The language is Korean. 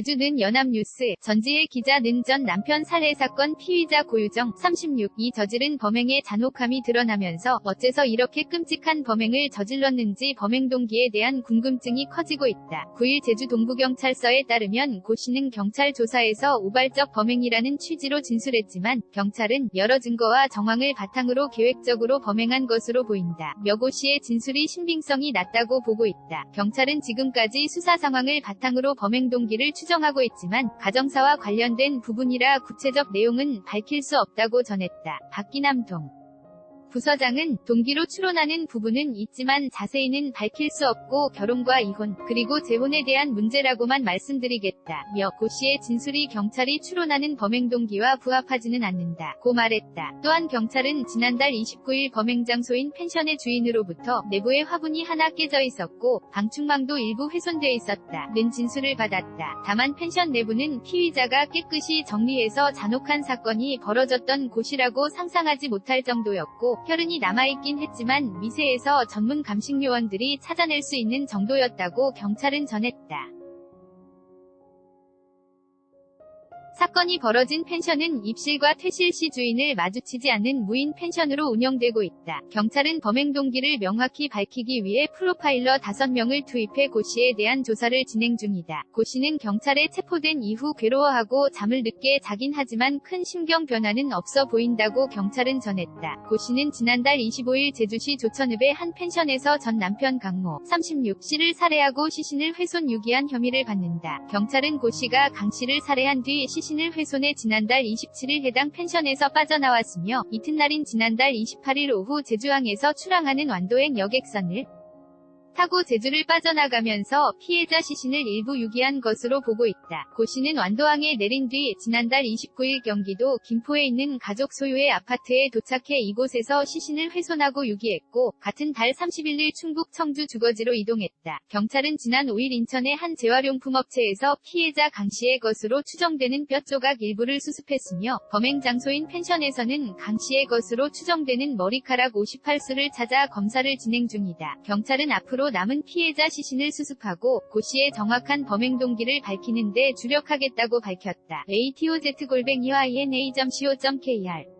제주는 연합뉴스, 전지의 기자는 전 남편 살해 사건 피의자 고유정, 36이 저지른 범행의 잔혹함이 드러나면서 어째서 이렇게 끔찍한 범행을 저질렀는지 범행 동기에 대한 궁금증이 커지고 있다. 9일 제주 동부경찰서에 따르면 고 씨는 경찰 조사에서 우발적 범행이라는 취지로 진술했지만 경찰은 여러 증거와 정황을 바탕으로 계획적으로 범행한 것으로 보인다. 고 씨의 진술이 신빙성이 낮다고 보고 있다. 경찰은 지금까지 수사 상황을 바탕으로 범행 동기를 추정하고 있지만 가정사와 관련된 부분이라 구체적 내용은 밝힐 수 없다고 전했다. 박기남 부서장은 동기로 추론하는 부분은 있지만 자세히는 밝힐 수 없고 결혼과 이혼, 그리고 재혼에 대한 문제라고만 말씀드리겠다. 고 씨의 진술이 경찰이 추론하는 범행 동기와 부합하지는 않는다. 고 말했다. 또한 경찰은 지난달 29일 범행 장소인 펜션의 주인으로부터 내부에 화분이 하나 깨져 있었고 방충망도 일부 훼손돼 있었다는 진술을 받았다. 다만 펜션 내부는 피의자가 깨끗이 정리해서 잔혹한 사건이 벌어졌던 곳이라고 상상하지 못할 정도였고 혈흔이 남아있긴 했지만 미세해서 전문 감식 요원들이 찾아낼 수 있는 정도였다고 경찰은 전했다. 사건이 벌어진 펜션은 입실과 퇴실 시 주인을 마주치지 않는 무인 펜션으로 운영되고 있다. 경찰은 범행 동기를 명확히 밝히기 위해 프로파일러 5명을 투입해 고 씨에 대한 조사를 진행 중이다. 고 씨는 경찰에 체포된 이후 괴로워하고 잠을 늦게 자긴 하지만 큰 심경 변화는 없어 보인다고 경찰은 전했다. 고 씨는 지난달 25일 제주시 조천읍의 한 펜션에서 전 남편 강모, 36씨를 살해하고 시신을 훼손 유기한 혐의를 받는다. 경찰은 고 씨가 강 씨를 살해한 뒤 시신을 훼손해 지난달 27일 해당 펜션에서 빠져나왔으며 이튿날인 지난달 28일 오후 제주항에서 출항하는 완도행 여객선을 타고 제주를 빠져나가면서 피해자 시신을 일부 유기한 것으로 보고 있다. 고 씨는 완도항에 내린 뒤 지난달 29일 경기도 김포에 있는 가족 소유의 아파트에 도착해 이곳에서 시신을 훼손하고 유기했고 같은 달 31일 충북 청주 주거지로 이동했다. 경찰은 지난 5일 인천의 한 재활용품 업체에서 피해자 강 씨의 것으로 추정되는 뼈 조각 일부를 수습했으며 범행 장소인 펜션에서는 강 씨의 것으로 추정되는 머리카락 58수를 찾아 검사를 진행 중이다. 경찰은 앞으로 남은 피해자 시신을 수습하고 고 씨의 정확한 범행 동기를 밝히는 데 주력하겠다고 밝혔다. atoz골뱅이와 ina.co.kr